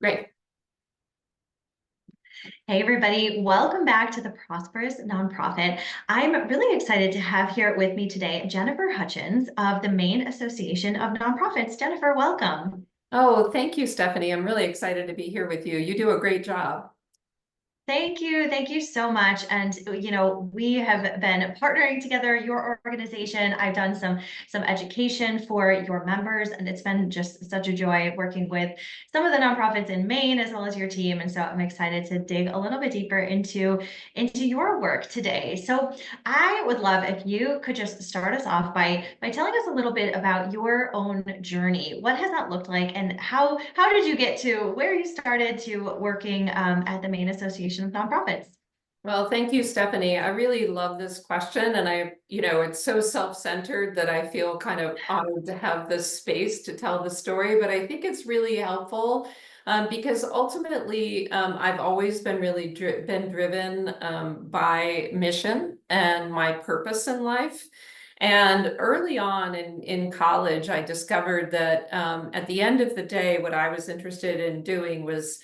Great. Hey, everybody. Welcome back to the Prosperous Nonprofit. I'm really excited to have here with me today Jennifer Hutchins of the Maine Association of Nonprofits. Jennifer, welcome. Oh, thank you, Stephanie. I'm really excited to be here with you. You do a great job. Thank you. Thank you so much. And we have been partnering together, your organization. I've done some education for your members, and it's been just such a joy working with some of the nonprofits in Maine as well as your team. And so I'm excited to dig a little bit deeper into your work today. So I would love if you could just start us off by telling us a little bit about your own journey. What has that looked like, and how did you get to where you started to working at the Maine Association of Nonprofits? Well, thank you, Stephanie. I really love this question. And it's so self-centered that I feel kind of honored to have this space to tell the story. But I think it's really helpful because ultimately I've always been really been driven by mission and my purpose in life. And early on in college, I discovered that at the end of the day, what I was interested in doing was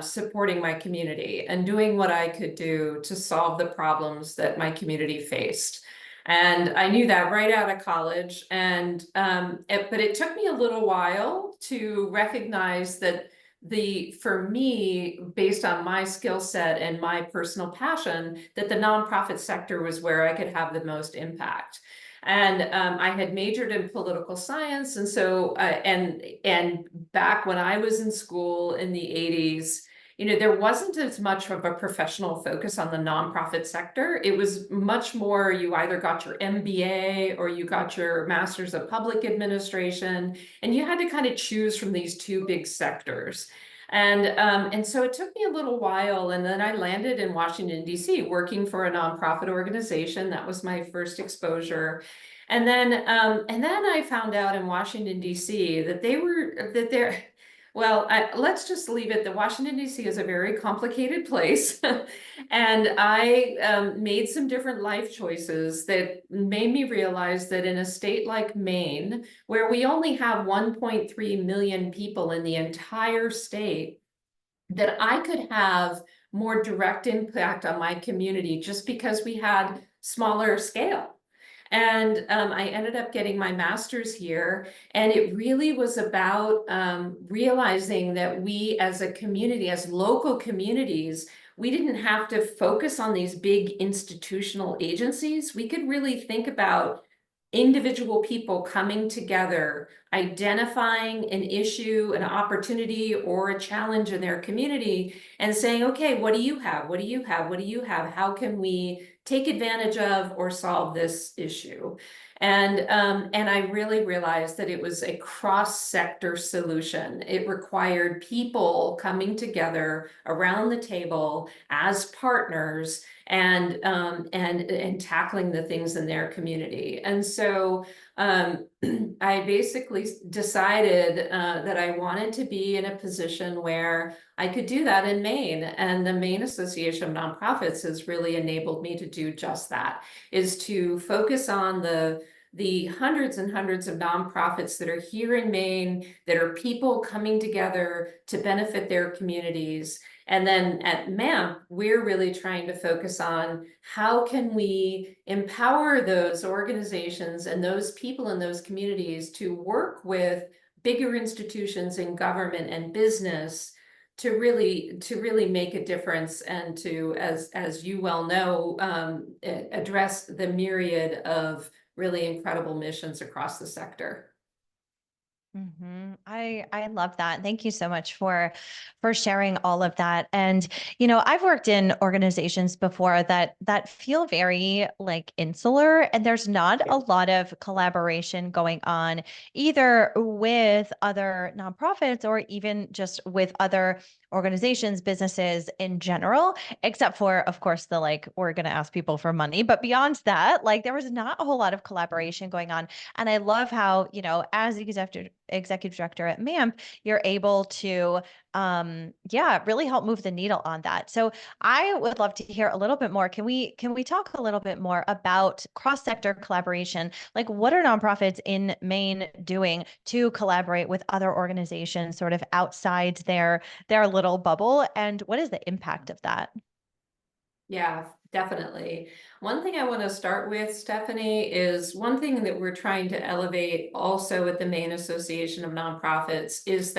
supporting my community and doing what I could do to solve the problems that my community faced. And I knew that right out of college. And but it took me a little while to recognize that for me, based on my skill set and my personal passion, that the nonprofit sector was where I could have the most impact. And I had majored in political science, and so and back when I was in school in the 80s, there wasn't as much of a professional focus on the nonprofit sector. It was much more you either got your MBA or you got your Master's of Public Administration, and you had to kind of choose from these two big sectors. And so it took me a little while, and then I landed in Washington, D.C., working for a nonprofit organization. That was my first exposure. And then I found out in Washington, D.C. that let's just leave it that Washington, D.C. is a very complicated place. And I made some different life choices that made me realize that in a state like Maine, where we only have 1.3 million people in the entire state, that I could have more direct impact on my community just because we had smaller scale. And I ended up getting my master's here, and it really was about realizing that we as a community, as local communities, we didn't have to focus on these big institutional agencies. We could really think about individual people coming together, identifying an issue, an opportunity, or a challenge in their community, and saying, okay, what do you have? What do you have? What do you have? How can we take advantage of or solve this issue? And I really realized that it was a cross-sector solution. It required people coming together around the table as partners and tackling the things in their community. And so I basically decided that I wanted to be in a position where I could do that in Maine. And the Maine Association of Nonprofits has really enabled me to do just that, is to focus on the hundreds and hundreds of nonprofits that are here in Maine, that are people coming together to benefit their communities. And then at MAMP, we're really trying to focus on how can we empower those organizations and those people in those communities to work with bigger institutions in government and business to really make a difference, and to, as you well know, address the myriad of really incredible missions across the sector. I love that. Thank you so much for sharing all of that. And I've worked in organizations before that feel very like insular, and there's not a lot of collaboration going on either with other nonprofits or even just with other organizations, businesses in general, except for, of course, the like, we're going to ask people for money. But beyond that, like there was not a whole lot of collaboration going on. And I love how, as executive director at MAMP, you're able to, really help move the needle on that. So I would love to hear a little bit more. Can we talk a little bit more about cross-sector collaboration? Like, what are nonprofits in Maine doing to collaborate with other organizations sort of outside their little bubble? And what is the impact of that? Yeah, definitely. One thing I want to start with, Stephanie, is one thing that we're trying to elevate also with the Maine Association of Nonprofits is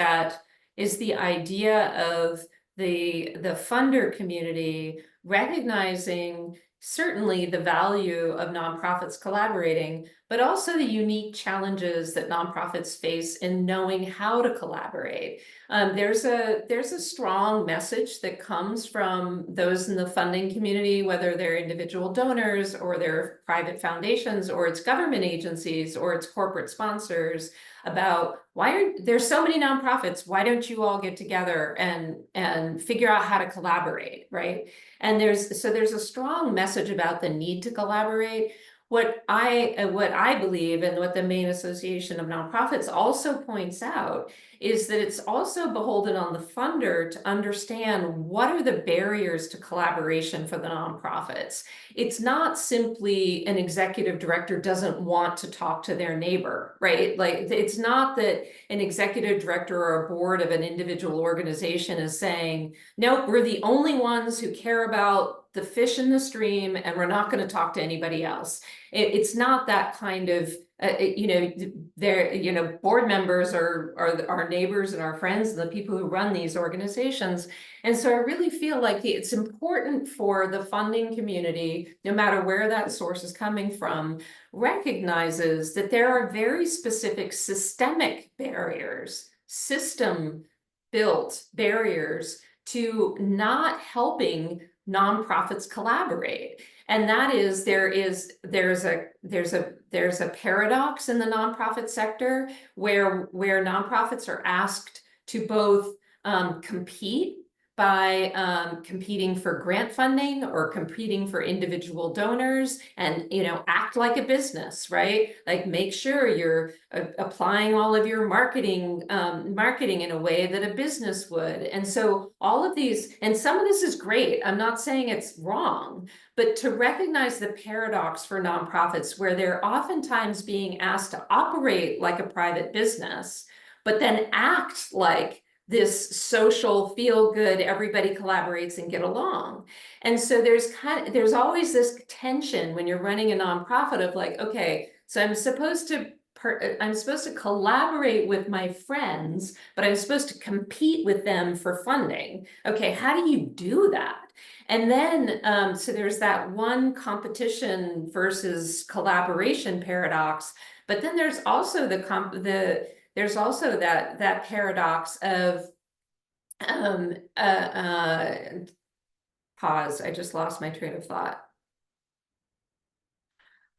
the idea of the funder community recognizing certainly the value of nonprofits collaborating, but also the unique challenges that nonprofits face in knowing how to collaborate. There's a strong message that comes from those in the funding community, whether they're individual donors or they're private foundations or it's government agencies or it's corporate sponsors, about why are there's so many nonprofits, why don't you all get together and figure out how to collaborate, right? And there's a strong message about the need to collaborate. What I believe, and what the Maine Association of Nonprofits also points out, is that it's also beholden on the funder to understand what are the barriers to collaboration for the nonprofits. It's not simply an executive director doesn't want to talk to their neighbor, right? Like, it's not that an executive director or a board of an individual organization is saying, nope, we're the only ones who care about the fish in the stream and we're not going to talk to anybody else. It's not that kind of, board members are our neighbors and our friends and the people who run these organizations. And so I really feel like it's important for the funding community, no matter where that source is coming from, recognizes that there are very specific systemic barriers, system-built barriers to not helping nonprofits collaborate. And that is, there's a paradox in the nonprofit sector where nonprofits are asked to both compete by competing for grant funding or competing for individual donors and, act like a business, right? Like, make sure you're applying all of your marketing in a way that a business would. And so all of these, and some of this is great, I'm not saying it's wrong, but to recognize the paradox for nonprofits where they're oftentimes being asked to operate like a private business, but then act like this social feel good, everybody collaborates and get along. And so there's always this tension when you're running a nonprofit of like, okay, so I'm supposed to collaborate with my friends, but I'm supposed to compete with them for funding. Okay, how do you do that? And then, so there's that one competition versus collaboration paradox, but then there's also there's also that paradox of pause. I just lost my train of thought.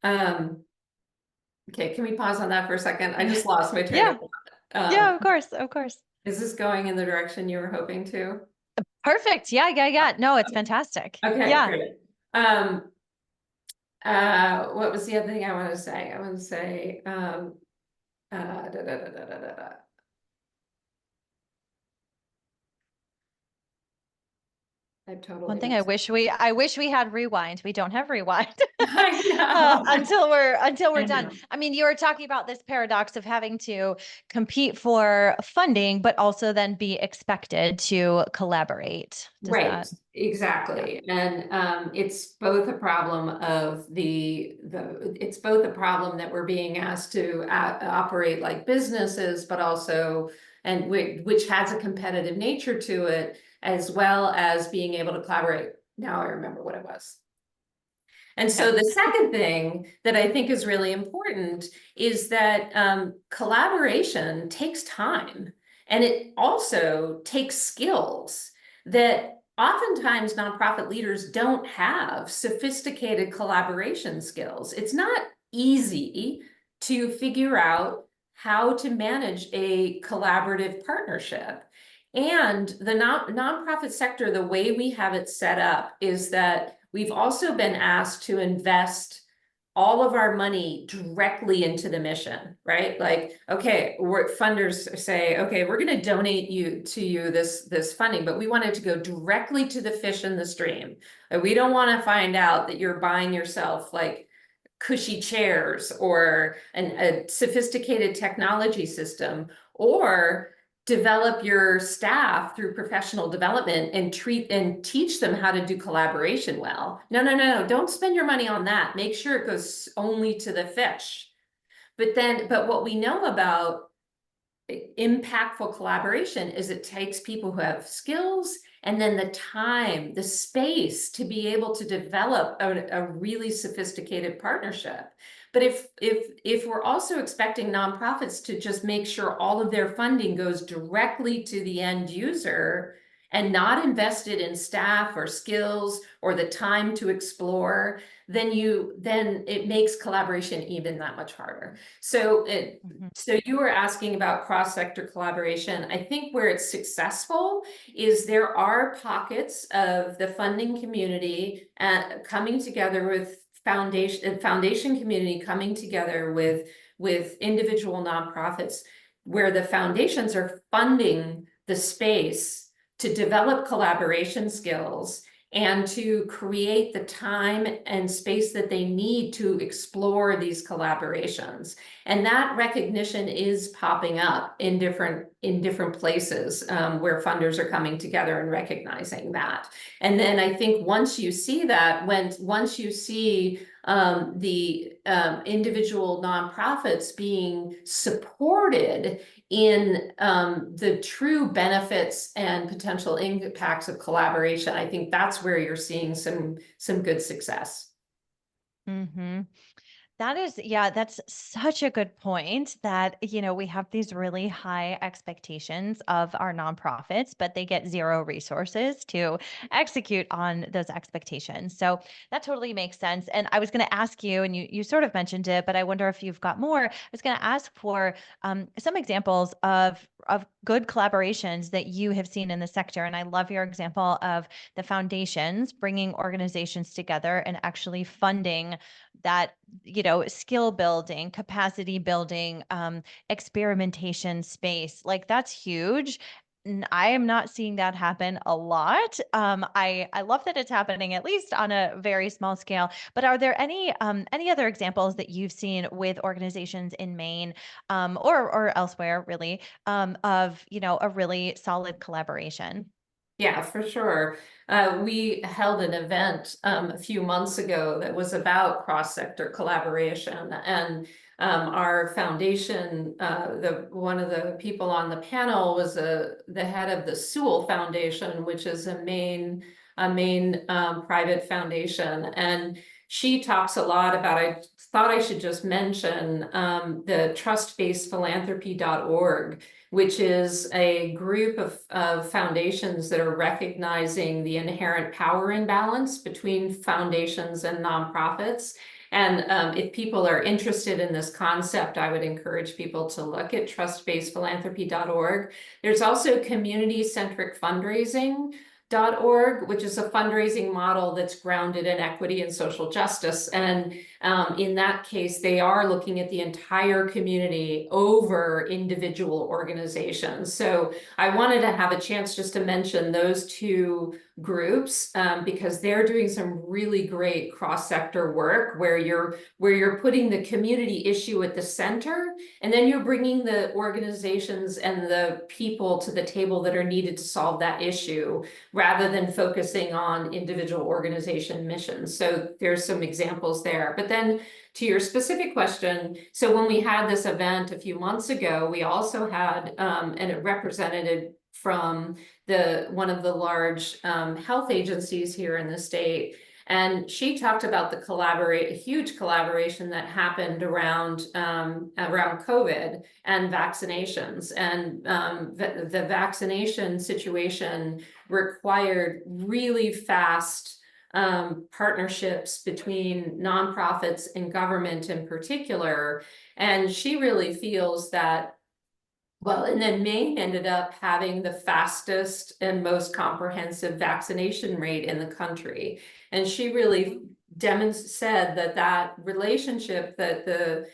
Okay, can we pause on that for a second? I just lost my train of thought. Yeah, of course, of course. Is this going in the direction you were hoping to? Perfect. Yeah. No, it's fantastic. Okay, Yeah. great. What was the other thing I want to say? I want to say, I totally One thing I wish we had rewind. We don't have rewind I know. until we're I done. know. I mean, you were talking about this paradox of having to compete for funding, but also then be expected to collaborate. Right, exactly. And it's both a problem of it's both a problem that we're being asked to operate like businesses, but also, and which has a competitive nature to it, as well as being able to collaborate. Now I remember what it was. And so the second thing that I think is really important is that collaboration takes time, and it also takes skills that oftentimes nonprofit leaders don't have sophisticated collaboration skills. It's not easy to figure out how to manage a collaborative partnership. And the nonprofit sector, the way we have it set up is that we've also been asked to invest all of our money directly into the mission, right? Like, okay, funders say, okay, we're going to donate to you this funding, but we want it to go directly to the fish in the stream. We don't want to find out that you're buying yourself like cushy chairs or a sophisticated technology system, or develop your staff through professional development and teach them how to do collaboration well. No, don't spend your money on that. Make sure it goes only to the fish. But what we know about impactful collaboration is it takes people who have skills and then the time, the space to be able to develop a really sophisticated partnership. But if we're also expecting nonprofits to just make sure all of their funding goes directly to the end user and not invested in staff or skills or the time to explore, then it makes collaboration even that much harder. So you were asking about cross-sector collaboration. I think where it's successful is there are pockets of the funding community coming together with foundation community coming together with individual nonprofits, where the foundations are funding the space to develop collaboration skills and to create the time and space that they need to explore these collaborations. And that recognition is popping up in different places where funders are coming together and recognizing that. And then I think once you see that, once you see the individual nonprofits being supported in the true benefits and potential impacts of collaboration, I think that's where you're seeing some good success. Mm-hmm. That is, yeah, that's such a good point that, we have these really high expectations of our nonprofits, but they get zero resources to execute on those expectations. So that totally makes sense. And I was going to ask you, and you sort of mentioned it, but I wonder if you've got more. I was going to ask for some examples of good collaborations that you have seen in the sector. And I love your example of the foundations bringing organizations together and actually funding that, skill building, capacity building, experimentation space. Like that's huge. I am not seeing that happen a lot. I love that it's happening at least on a very small scale. But are there any other examples that you've seen with organizations in Maine, or elsewhere, really, of a really solid collaboration? Yeah, for sure. We held an event a few months ago that was about cross-sector collaboration, and our foundation, one of the people on the panel was the head of the Sewell Foundation, which is a Maine private foundation, and she talks a lot about. I thought I should just mention the trust-based philanthropy.org, which is a group of foundations that are recognizing the inherent power imbalance between foundations and nonprofits. And if people are interested in this concept, I would encourage people to look at trustbasedphilanthropy.org. There's also community-centric fundraising.org, which is a fundraising model that's grounded in equity and social justice. And in that case, they are looking at the entire community over individual organizations. So I wanted to have a chance just to mention those two groups because they're doing some really great cross-sector work where you're putting the community issue at the center, and then you're bringing the organizations and the people to the table that are needed to solve that issue, rather than focusing on individual organization missions. So there's some examples there. But then to your specific question, so when we had this event a few months ago, we also had a representative from one of the large health agencies here in the state. And she talked about the huge collaboration that happened around COVID and vaccinations. And the vaccination situation required really fast partnerships between nonprofits and government in particular. And she really feels that, well, and then Maine ended up having the fastest and most comprehensive vaccination rate in the country. And she really said that relationship that the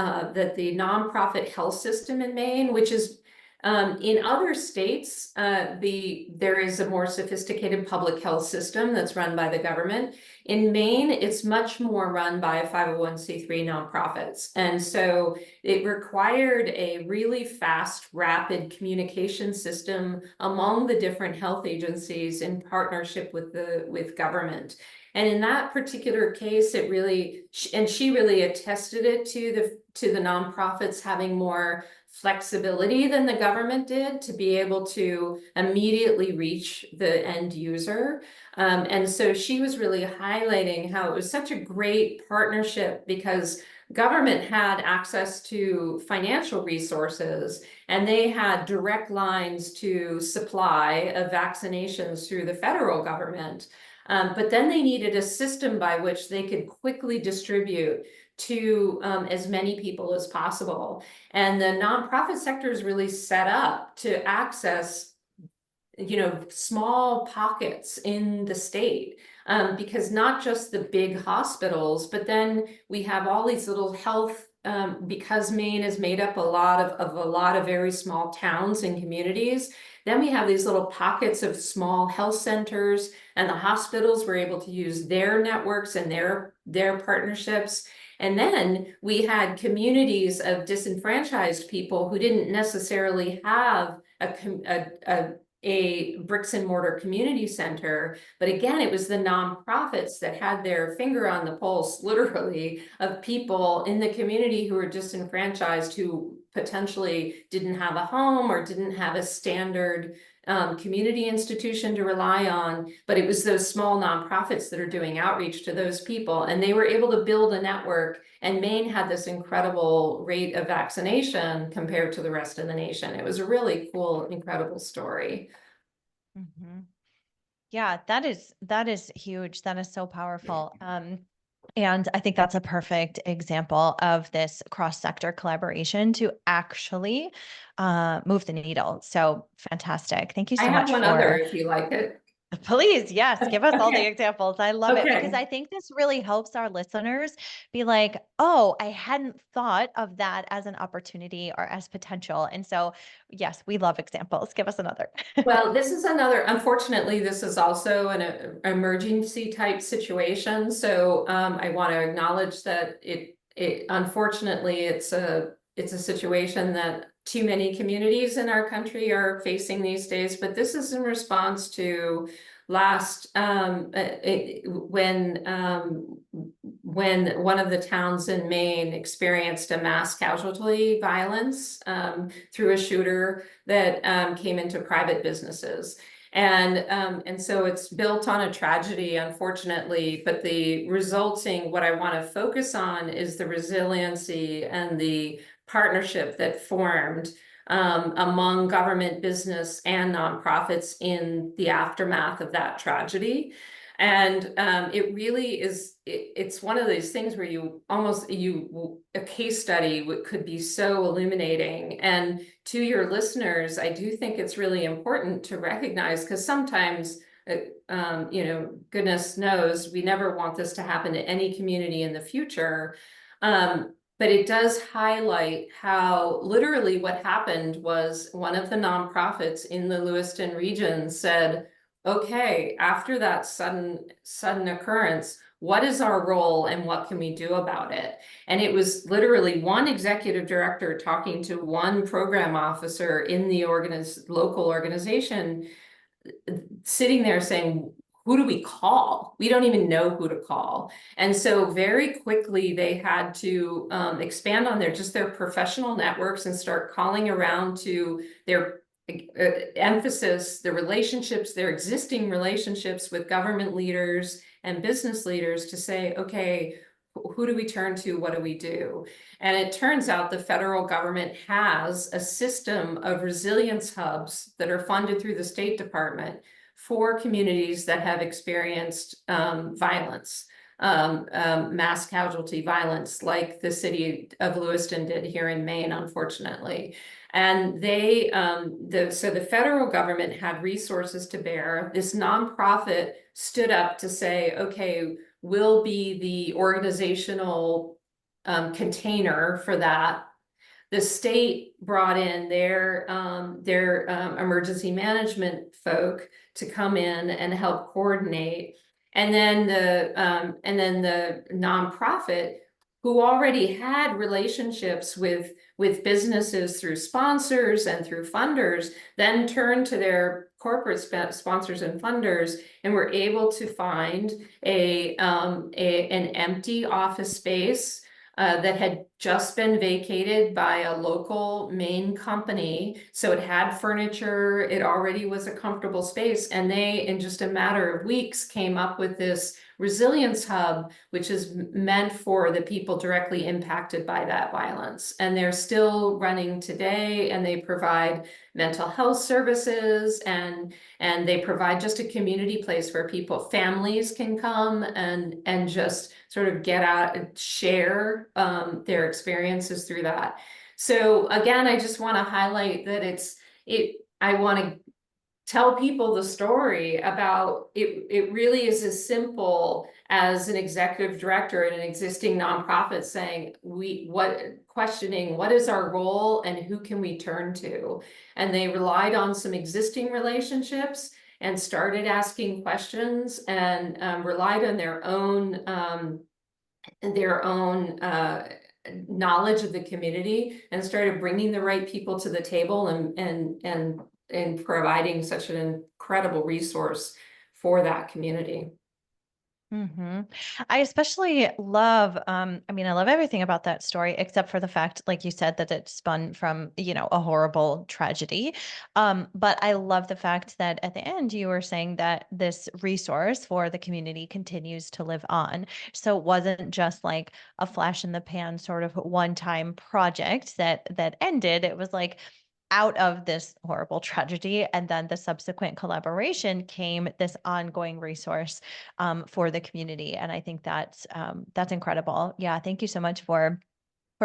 nonprofit health system in Maine, which is in other states, there is a more sophisticated public health system that's run by the government. In Maine, it's much more run by 501c3 nonprofits. And so it required a really fast, rapid communication system among the different health agencies in partnership with government. And in that particular case, it really, and she really attested it to the nonprofits having more flexibility than the government did to be able to immediately reach the end user. And so she was really highlighting how it was such a great partnership because government had access to financial resources and they had direct lines to supply of vaccinations through the federal government. But then they needed a system by which they could quickly distribute to as many people as possible. And the nonprofit sector is really set up to access, small pockets in the state, because not just the big hospitals, but then we have all these little health, because Maine is made up of a lot of very small towns and communities. Then we have these little pockets of small health centers, and the hospitals were able to use their networks and their partnerships. And then we had communities of disenfranchised people who didn't necessarily have a bricks and mortar community center. But again, it was the nonprofits that had their finger on the pulse, literally, of people in the community who were disenfranchised, who potentially didn't have a home or didn't have a standard community institution to rely on, but it was those small nonprofits that are doing outreach to those people, and they were able to build a network. And Maine had this incredible rate of vaccination compared to the rest of the nation. It was a really cool, incredible story. Mm-hmm. Yeah, that is huge. That is so powerful. And I think that's a perfect example of this cross-sector collaboration to actually move the needle. So fantastic. Thank you so I have much one other if you like it. Please, yes, give us all the Okay. examples. I love it because Okay. I think this really helps our listeners be like, oh, I hadn't thought of that as an opportunity or as potential. And so, yes, we love examples. Give us another. Well, this is another, unfortunately, this is also an emergency type situation. So I want to acknowledge that unfortunately, it's a situation that too many communities in our country are facing these days. But this is in response to last when one of the towns in Maine experienced a mass casualty violence through a shooter that came into private businesses. And so it's built on a tragedy, unfortunately, but the resulting, what I want to focus on is the resiliency and the partnership that formed among government, business, and nonprofits in the aftermath of that tragedy. And it really is, it's one of those things where a case study could be so illuminating. And to your listeners, I do think it's really important to recognize, because sometimes, goodness knows, we never want this to happen to any community in the future. But it does highlight how literally what happened was one of the nonprofits in the Lewiston region said, okay, after that sudden occurrence, what is our role and what can we do about it? And it was literally one executive director talking to one program officer in the local organization, sitting there saying, who do we call? We don't even know who to call. And so very quickly they had to expand on their professional networks and start calling around to their emphasis, their existing relationships with government leaders and business leaders to say, okay, who do we turn to? What do we do? And it turns out the federal government has a system of resilience hubs that are funded through the State Department for communities that have experienced violence, mass casualty violence, like the city of Lewiston did here in Maine, unfortunately. And so the federal government had resources to bear. This nonprofit stood up to say, okay, will be the organizational container for that. The state brought in their emergency management folk to come in and help coordinate. And then the nonprofit, who already had relationships with businesses through sponsors and through funders, then turned to their corporate sponsors and funders and were able to find an empty office space that had just been vacated by a local Maine company. So it had furniture, it already was a comfortable space. And they, in just a matter of weeks, came up with this resilience hub, which is meant for the people directly impacted by that violence. And they're still running today, and they provide mental health services, and they provide just a community place where families can come and just sort of get out and share their experiences through that. So again, I just want to highlight that I want to tell people the story about it. It really is as simple as an executive director in an existing nonprofit saying, questioning what is our role and who can we turn to? And they relied on some existing relationships and started asking questions, and relied on their own knowledge of the community, and started bringing the right people to the table, and providing such an incredible resource for that community. I especially love, I love everything about that story, except for the fact, like you said, that it spun from, a horrible tragedy. But I love the fact that at the end, you were saying that this resource for the community continues to live on. So it wasn't just like a flash in the pan sort of one-time project that ended. It was like, out of this horrible tragedy and then the subsequent collaboration came this ongoing resource for the community. And I think that's incredible. Yeah, thank you so much for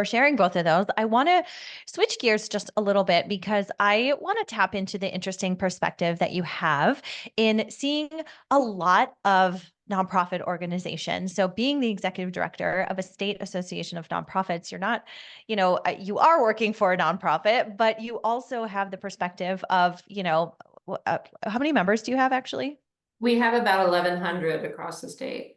sharing both of those. I want to switch gears just a little bit because I want to tap into the interesting perspective that you have in seeing a lot of nonprofit organizations. So being the executive director of a state association of nonprofits, you're not, you are working for a nonprofit, but you also have the perspective of, how many members do you have actually? We have about 1,100 across the state.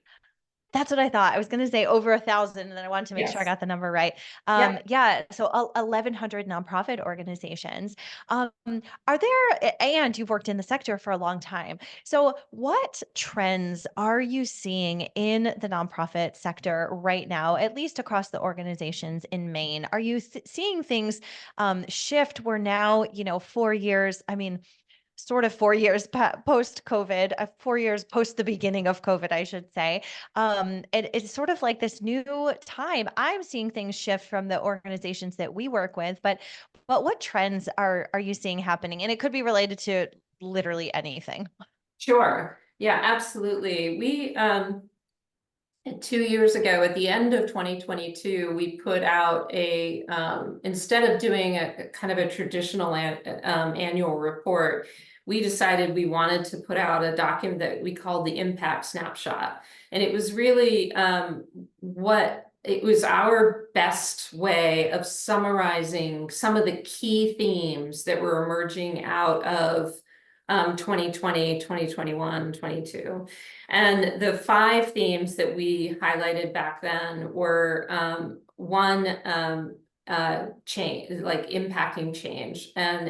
That's what I thought. I was going to say over 1,000, and then I wanted to make sure I got the number right. Yeah. So 1,100 nonprofit organizations. Are there, and you've worked in the sector for a long time. So what trends are you seeing in the nonprofit sector right now, at least across the organizations in Maine? Are you seeing things shift? We're now, 4 years, sort of 4 years post-COVID, 4 years post the beginning of COVID, I should say. It's sort of like this new time. I'm seeing things shift from the organizations that we work with, but what trends are you seeing happening? And it could be related to literally anything. Sure. Yeah, absolutely. We 2 years ago, at the end of 2022, we put out instead of doing a kind of a traditional annual report, we decided we wanted to put out a document that we called the Impact Snapshot. And it was really it was our best way of summarizing some of the key themes that were emerging out of 2020, 2021, 22. And the 5 themes that we highlighted back then were one, change, like impacting change, and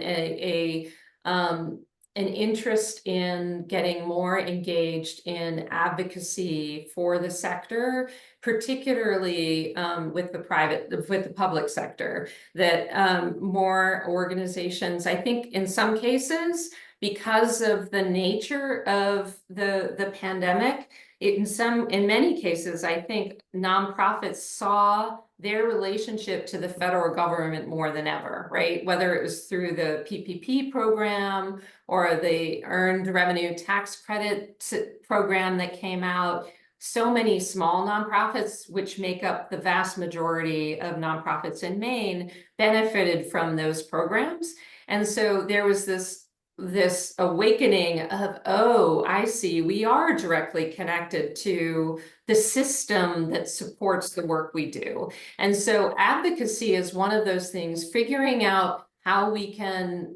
an interest in getting more engaged in advocacy for the sector, particularly with the public sector, that more organizations, I think in some cases, because of the nature of the pandemic, in many cases, I think nonprofits saw their relationship to the federal government more than ever, right? Whether it was through the PPP program or the Earned Revenue Tax Credit program that came out. So many small nonprofits, which make up the vast majority of nonprofits in Maine, benefited from those programs. And so there was this this awakening of, oh, I see, we are directly connected to the system that supports the work we do. And so advocacy is one of those things, figuring out how we can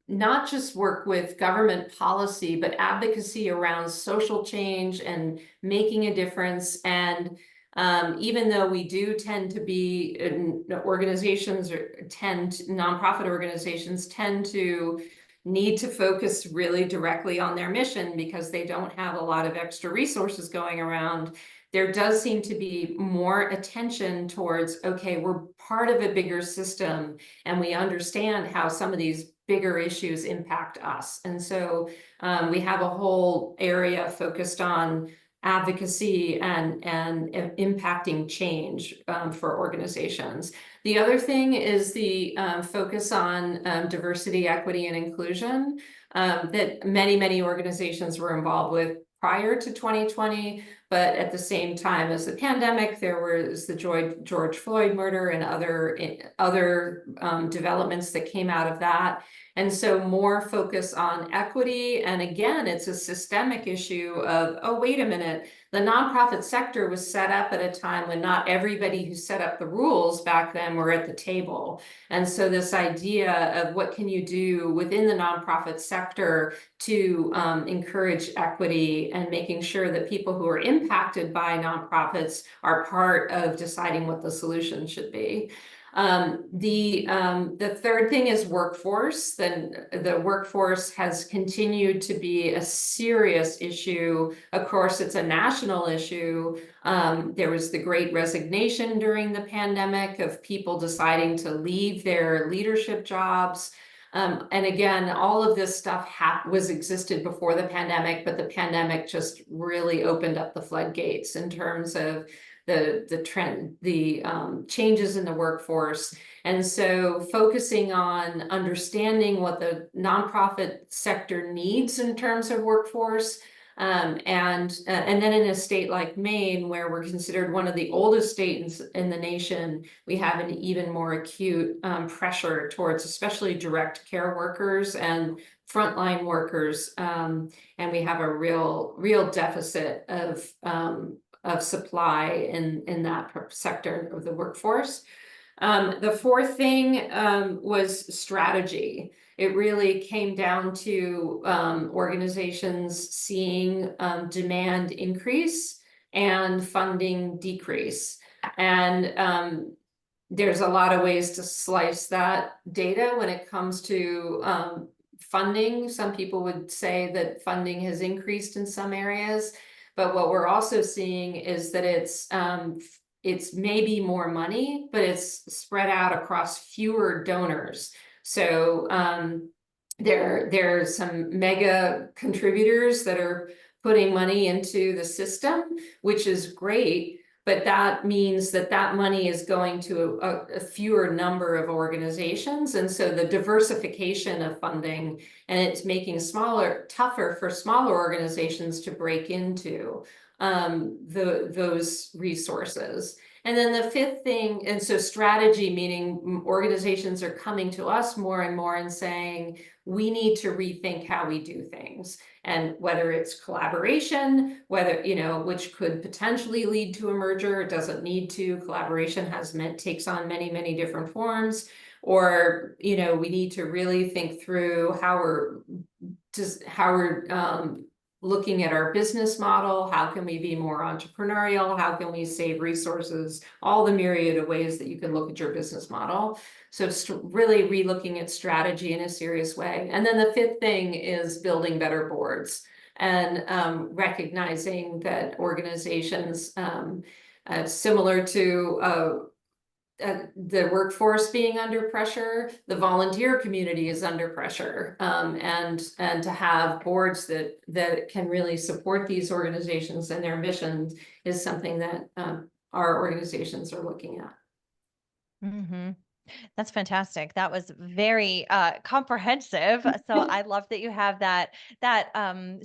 not just work with government policy, but advocacy around social change and making a difference. And even though we do tend to be nonprofit organizations tend to need to focus really directly on their mission because they don't have a lot of extra resources going around, there does seem to be more attention towards, okay, we're part of a bigger system and we understand how some of these bigger issues impact us. And so we have a whole area focused on advocacy and impacting change for organizations. The other thing is the focus on diversity, equity, and inclusion that many organizations were involved with prior to 2020, but at the same time as the pandemic, there was the George Floyd murder and other developments that came out of that. And so more focus on equity. And again, it's a systemic issue of, oh, wait a minute, the nonprofit sector was set up at a time when not everybody who set up the rules back then were at the table. And so this idea of what can you do within the nonprofit sector to encourage equity and making sure that people who are impacted by nonprofits are part of deciding what the solution should be. The third thing is workforce. Then the workforce has continued to be a serious issue. Of course, it's a national issue. There was the Great Resignation during the pandemic of people deciding to leave their leadership jobs. And again, all of this stuff existed before the pandemic, but the pandemic just really opened up the floodgates in terms of the trend, the changes in the workforce. And so focusing on understanding what the nonprofit sector needs in terms of workforce. And then in a state like Maine, where we're considered one of the oldest states in the nation, we have an even more acute pressure towards especially direct care workers and frontline workers. And we have a real deficit of supply in that sector of the workforce. The fourth thing was strategy. It really came down to organizations seeing demand increase and funding decrease. And there's a lot of ways to slice that data when it comes to funding. Some people would say that funding has increased in some areas. But what we're also seeing is that it's maybe more money, but it's spread out across fewer donors. So there's some mega contributors that are putting money into the system, which is great. But that means that money is going to a fewer number of organizations. And so the diversification of funding, and it's making tougher for smaller organizations to break into those resources. And then the fifth thing, and so strategy, meaning organizations are coming to us more and more and saying, we need to rethink how we do things. And whether it's collaboration, which could potentially lead to a merger, it doesn't need to. Collaboration takes on many different forms. Or, we need to really think through how we're looking at our business model. How can we be more entrepreneurial? How can we save resources? All the myriad of ways that you can look at your business model. So really re-looking at strategy in a serious way. And then the fifth thing is building better boards and recognizing that organizations similar to the workforce being under pressure, the volunteer community is under pressure, and to have boards that can really support these organizations and their missions is something that our organizations are looking at. Mm-hmm. That's fantastic. That was very comprehensive. So I love that you have that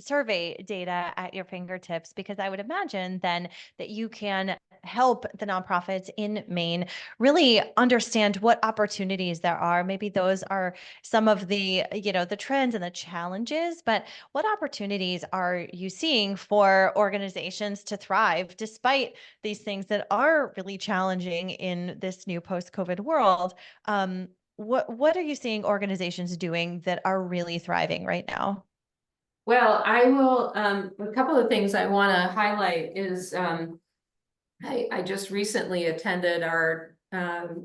survey data at your fingertips, because I would imagine then that you can help the nonprofits in Maine really understand what opportunities there are. Maybe those are some of the, the trends and the challenges, but what opportunities are you seeing for organizations to thrive despite these things that are really challenging in this new post-COVID world? What are you seeing organizations doing that are really thriving right now? Well, I will, a couple of things I want to highlight is, I just recently attended our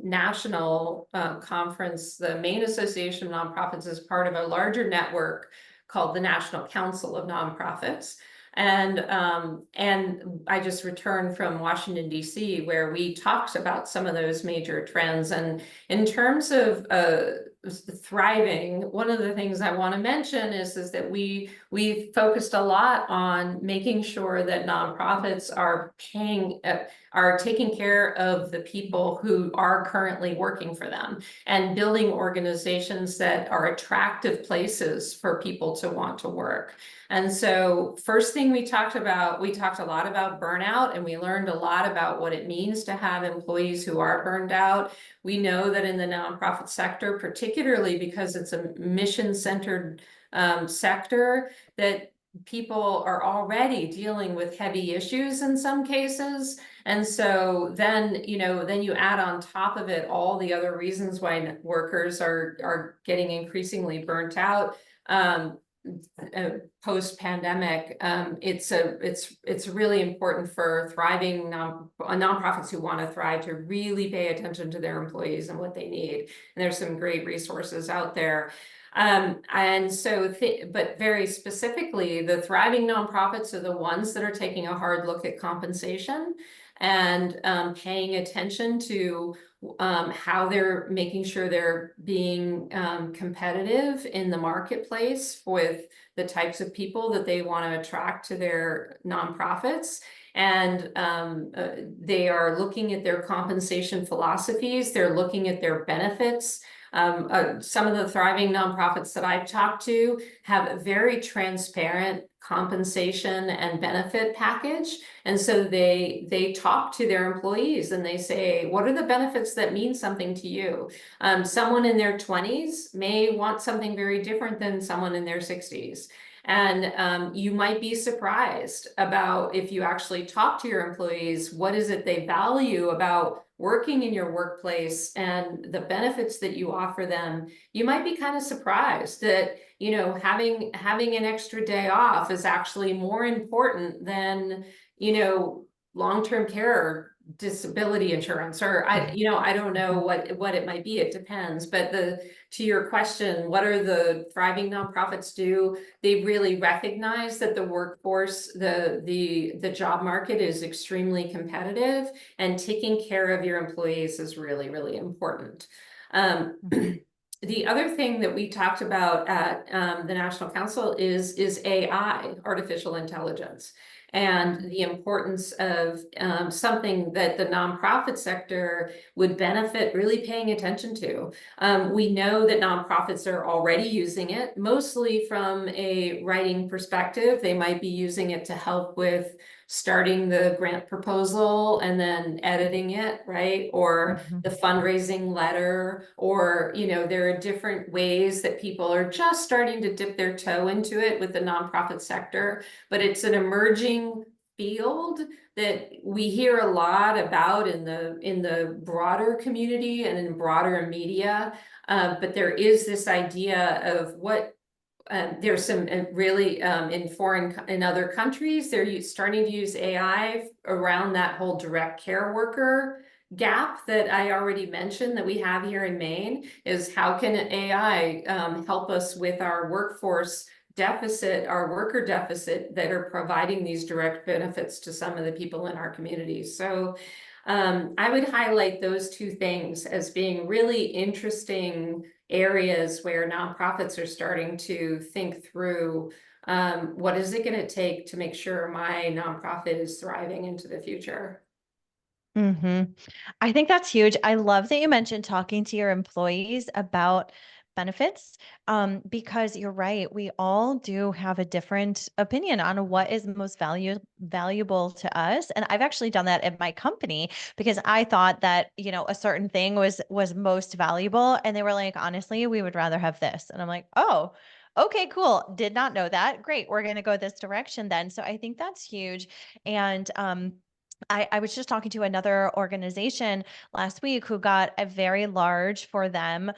national conference. The Maine Association of Nonprofits is part of a larger network called the National Council of Nonprofits. And I just returned from Washington, D.C., where we talked about some of those major trends. And in terms of thriving, one of the things I want to mention is that we focused a lot on making sure that nonprofits are taking care of the people who are currently working for them, and building organizations that are attractive places for people to want to work. And so first thing we talked a lot about burnout, and we learned a lot about what it means to have employees who are burned out. We know that in the nonprofit sector, particularly because it's a mission-centered sector, that people are already dealing with heavy issues in some cases. And so then you add on top of it all the other reasons why workers are getting increasingly burnt out. Post-pandemic, it's really important for thriving nonprofits who want to thrive to really pay attention to their employees and what they need. And there's some great resources out there. And so, but very specifically, the thriving nonprofits are the ones that are taking a hard look at compensation and paying attention to how they're making sure they're being competitive in the marketplace with the types of people that they want to attract to their nonprofits. And they are looking at their compensation philosophies. They're looking at their benefits. Some of the thriving nonprofits that I've talked to have a very transparent compensation and benefit package. And so they talk to their employees and they say, what are the benefits that mean something to you? Someone in their 20s may want something very different than someone in their 60s. And you might be surprised about, if you actually talk to your employees, what is it they value about working in your workplace and the benefits that you offer them. You might be kind of surprised that, having an extra day off is actually more important than, long-term care, disability insurance, or I don't know what it might be. It depends. But to your question, what are the thriving nonprofits do? They really recognize that the workforce, the job market is extremely competitive, and taking care of your employees is really, really important. The other thing that we talked about at the National Council is AI, artificial intelligence, and the importance of something that the nonprofit sector would benefit really paying attention to. We know that nonprofits are already using it, mostly from a writing perspective. They might be using it to help with starting the grant proposal and then editing it, right? Or the fundraising letter, or, there are different ways that people are just starting to dip their toe into it with the nonprofit sector, but it's an emerging field that we hear a lot about in the broader community and in broader media. But there is this idea of what there's some really in other countries, they're starting to use AI around that whole direct care worker gap that I already mentioned that we have here in Maine. Is how can AI help us with our workforce deficit, our worker deficit, that are providing these direct benefits to some of the people in our communities. So I would highlight those two things as being really interesting areas where nonprofits are starting to think through what is it going to take to make sure my nonprofit is thriving into the future. I think that's huge. I love that you mentioned talking to your employees about benefits, because you're right, we all do have a different opinion on what is most valuable to us. And I've actually done that at my company because I thought that, a certain thing was most valuable. And they were like, honestly, we would rather have this. And I'm like, oh, okay, cool. Did not know that. Great. We're going to go this direction then. So I think that's huge. And I was just talking to another organization last week who got a very large, for them,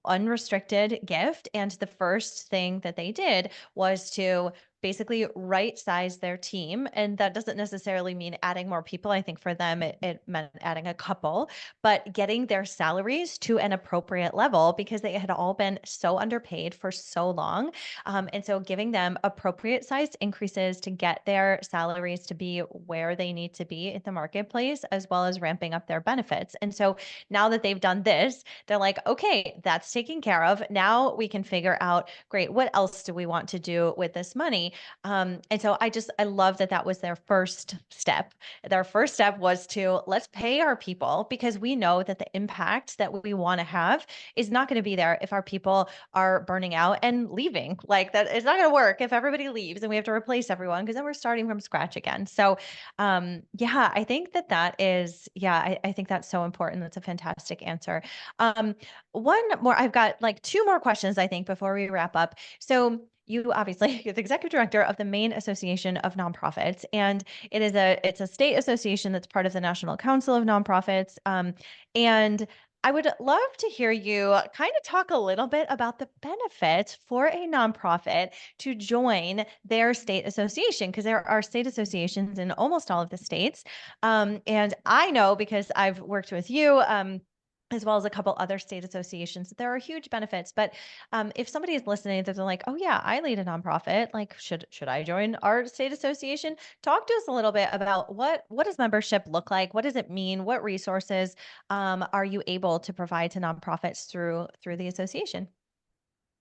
unrestricted gift. And the first thing that they did was to basically right size their team. And that doesn't necessarily mean adding more people. I think for them, it meant adding a couple, but getting their salaries to an appropriate level because they had all been so underpaid for so long. And so giving them appropriate sized increases to get their salaries to be where they need to be in the marketplace, as well as ramping up their benefits. And so now that they've done this, they're like, okay, that's taken care of. Now we can figure out, great, what else do we want to do with this money? And so I love that that was their first step. Their first step was to let's pay our people, because we know that the impact that we want to have is not going to be there if our people are burning out and leaving. Like, that it's not going to work if everybody leaves and we have to replace everyone, because then we're starting from scratch again. So yeah, I think that is, yeah, I think that's so important. That's a fantastic answer. One more, I've got like two more questions, I think, before we wrap up. So you obviously, you're the executive director of the Maine Association of Nonprofits, and it's a state association that's part of the National Council of Nonprofits. And I would love to hear you kind of talk a little bit about the benefits for a nonprofit to join their state association, because there are state associations in almost all of the states. And I know, because I've worked with you, as well as a couple other state associations, there are huge benefits. But if somebody is listening, they're like, "Oh yeah, I lead a nonprofit. Like, should I join our state association?" Talk to us a little bit about what does membership look like? What does it mean? What resources are you able to provide to nonprofits through the association?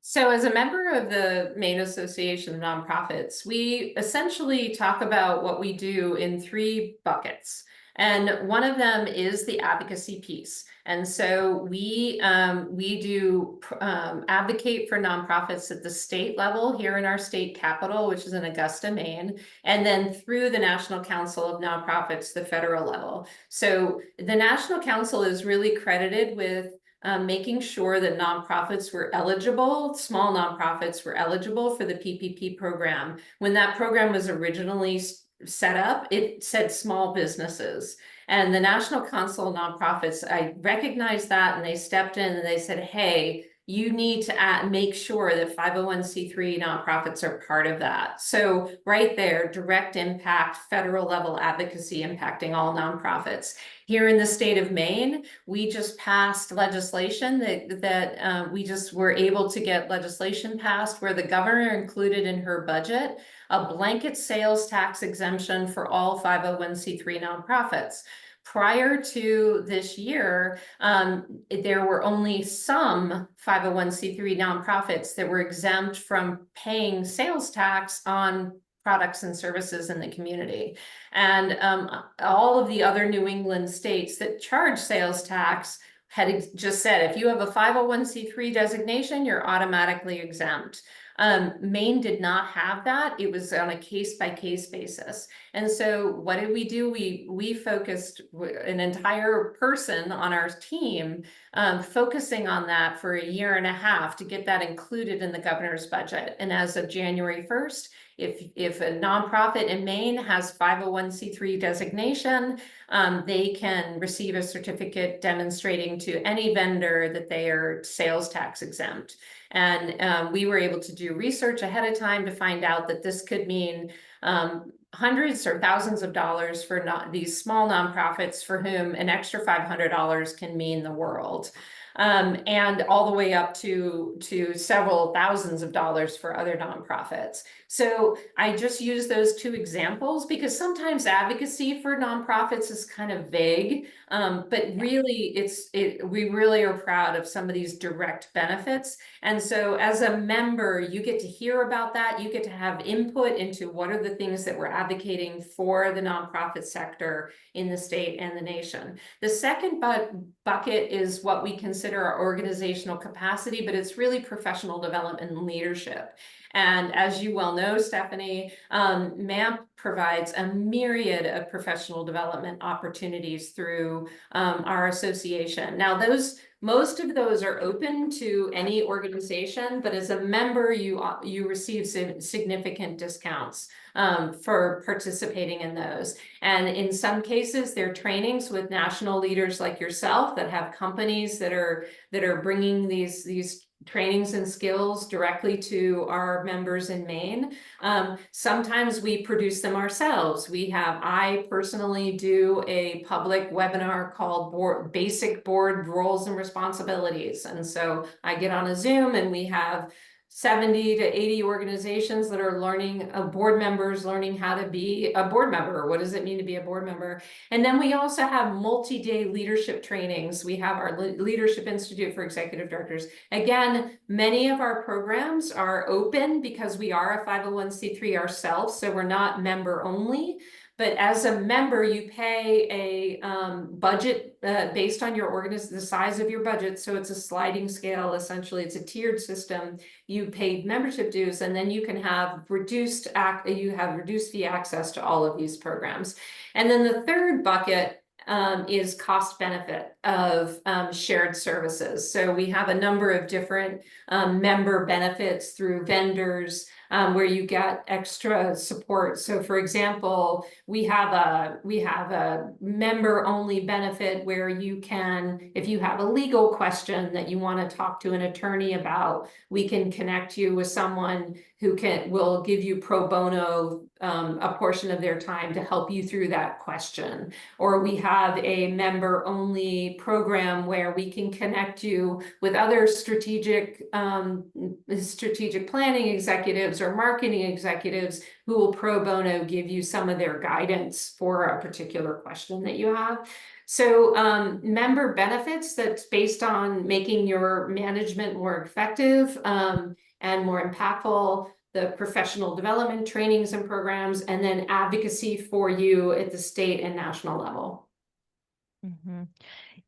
So as a member of the Maine Association of Nonprofits, we essentially talk about what we do in three buckets. And one of them is the advocacy piece. And so we do advocate for nonprofits at the state level here in our state capital, which is in Augusta, Maine, and then through the National Council of Nonprofits, the federal level. So the National Council is really credited with making sure that nonprofits were eligible, small nonprofits were eligible for the PPP program. When that program was originally set up, it said small businesses. And the National Council of Nonprofits, I recognized that, and they stepped in and they said, hey, you need to make sure that 501c3 nonprofits are part of that. So right there, direct impact, federal level advocacy impacting all nonprofits. Here in the state of Maine, we just passed legislation that we just were able to get legislation passed where the governor included in her budget a blanket sales tax exemption for all 501c3 nonprofits. Prior to this year, there were only some 501c3 nonprofits that were exempt from paying sales tax on products and services in the community. And all of the other New England states that charge sales tax had just said, if you have a 501c3 designation, you're automatically exempt. Maine did not have that. It was on a case-by-case basis. And so what did we do? We focused an entire person on our team focusing on that for a year and a half to get that included in the governor's budget. And as of January 1st, if a nonprofit in Maine has 501c3 designation, they can receive a certificate demonstrating to any vendor that they are sales tax exempt. And we were able to do research ahead of time to find out that this could mean hundreds or thousands of dollars for these small nonprofits for whom an extra $500 can mean the world. And all the way up to several thousands of dollars for other nonprofits. So I just use those two examples because sometimes advocacy for nonprofits is kind of vague, but really we really are proud of some of these direct benefits. And so as a member, you get to hear about that. You get to have input into what are the things that we're advocating for the nonprofit sector in the state and the nation. The second bucket is what we consider consider our organizational capacity, but it's really professional development and leadership. And as you well know, Stephanie, MAMP provides a myriad of professional development opportunities through our association. Now, most of those are open to any organization, but as a member, you receive significant discounts for participating in those. And in some cases, they're trainings with national leaders like yourself that have companies that are bringing these trainings and skills directly to our members in Maine. Sometimes we produce them ourselves. I personally do a public webinar called Basic Board Roles and Responsibilities. And so I get on a Zoom and we have 70 to 80 organizations that are learning, board members learning how to be a board member. What does it mean to be a board member? And then we also have multi-day leadership trainings. We have our Leadership Institute for Executive Directors. Again, many of our programs are open because we are a 501c3 ourselves, so we're not member only. But as a member, you pay a budget based on your the size of your budget. So it's a sliding scale. Essentially, it's a tiered system. You paid membership dues, and then you can have reduced fee access to all of these programs. And then the third bucket is cost benefit of shared services. So we have a number of different member benefits through vendors, where you get extra support. So for example, we have a member only benefit where you can, if you have a legal question that you want to talk to an attorney about, we can connect you with someone who will give you pro bono a portion of their time to help you through that question. Or we have a member only program where we can connect you with other strategic planning executives or marketing executives who will pro bono give you some of their guidance for a particular question that you have. So member benefits that's based on making your management more effective and more impactful, the professional development trainings and programs, and then advocacy for you at the state and national level. Mm-hmm.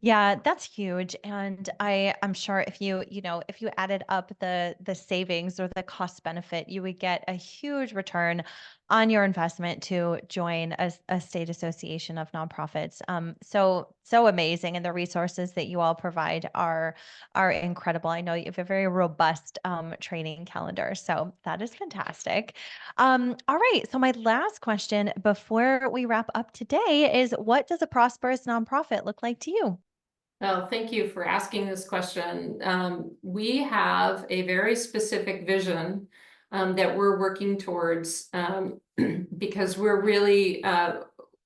Yeah, that's huge. And I'm sure if if you added up the savings or the cost benefit, you would get a huge return on your investment to join a state association of nonprofits. So amazing. And the resources that you all provide are incredible. I know you have a very robust training calendar. So that is fantastic. All right. So my last question before we wrap up today is, what does a prosperous nonprofit look like to you? Well, thank you for asking this question. We have a very specific vision that we're working towards because we're really,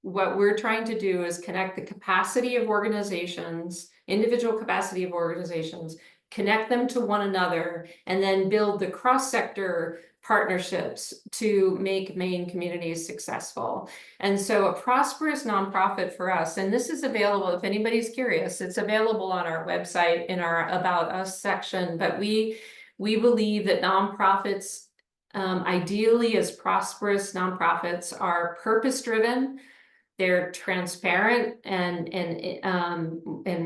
what we're trying to do is connect the capacity of organizations, individual capacity of organizations, connect them to one another, and then build the cross-sector partnerships to make Maine communities successful. And so a prosperous nonprofit for us, and this is available if anybody's curious, it's available on our website in our About Us section, but we believe that nonprofits, ideally as prosperous nonprofits, are purpose-driven, they're transparent and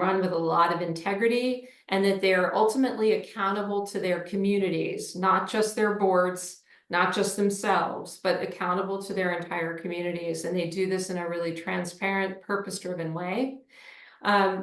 run with a lot of integrity, and that they're ultimately accountable to their communities, not just their boards, not just themselves, but accountable to their entire communities. And they do this in a really transparent, purpose-driven way.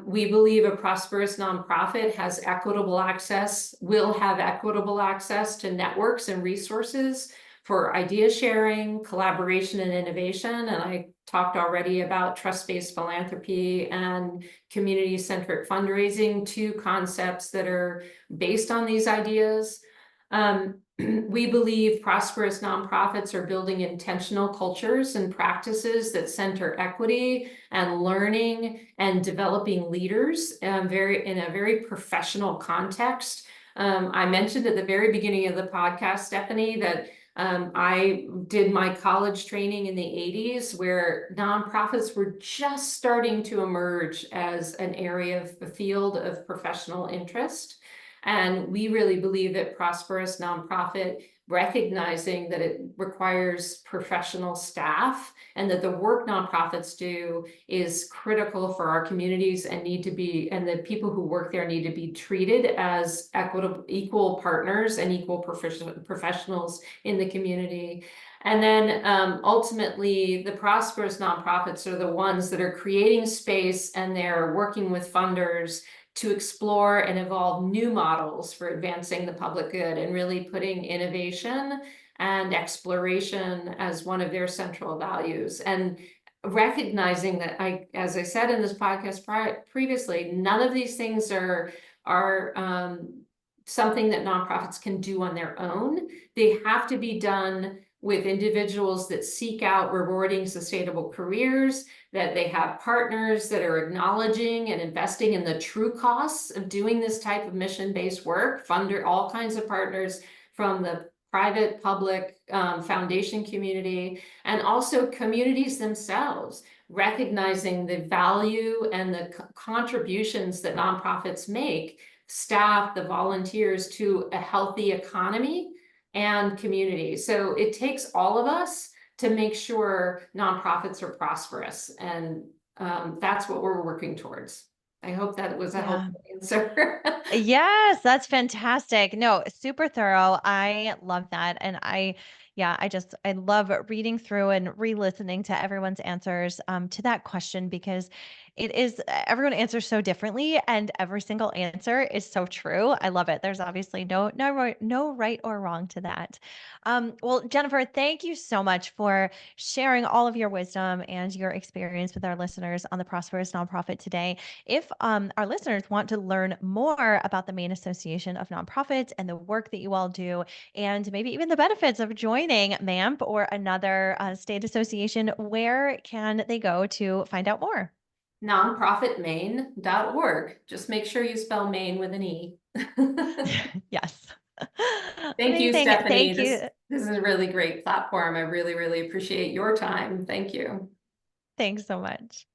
We believe a prosperous nonprofit has equitable access, will have equitable access to networks and resources for idea sharing, collaboration, and innovation. And I talked already about trust-based philanthropy and community-centric fundraising, two concepts that are based on these ideas. We believe prosperous nonprofits are building intentional cultures and practices that center equity and learning and developing leaders in a very professional context. I mentioned at the very beginning of the podcast, Stephanie, that I did my college training in the 80s where nonprofits were just starting to emerge as an area of the field of professional interest. And we really believe that prosperous nonprofit recognizing that it requires professional staff and that the work nonprofits do is critical for our communities and the people who work there need to be treated as equal partners and equal professionals in the community. And then ultimately, the prosperous nonprofits are the ones that are creating space and they're working with funders to explore and evolve new models for advancing the public good and really putting innovation and exploration as one of their central values. And recognizing that, as I said in this podcast previously, none of these things are something that nonprofits can do on their own. They have to be done with individuals that seek out rewarding sustainable careers, that they have partners that are acknowledging and investing in the true costs of doing this type of mission-based work, all kinds of partners from the private, public, foundation community, and also communities themselves, recognizing the value and the contributions that nonprofits make, staff, the volunteers, to a healthy economy and community. So it takes all of us to make sure nonprofits are prosperous. And that's what we're working towards. I hope that was a helpful answer. Yes, that's fantastic. No, super thorough. I love that. And I love reading through and re-listening to everyone's answers to that question, because everyone answers so differently and every single answer is so true. I love it. There's obviously no right or wrong to that. Well, Jennifer, thank you so much for sharing all of your wisdom and your experience with our listeners on the Prosperous Nonprofit today. If our listeners want to learn more about the Maine Association of Nonprofits and the work that you all do, and maybe even the benefits of joining MAMP or another state association, where can they go to find out more? Nonprofitmaine.org. Just make sure you spell Maine with an E. Yes. Thank you, Amazing. Stephanie. Thank you. This is a really great platform. I really, really appreciate your time. Thank you. Thanks so much.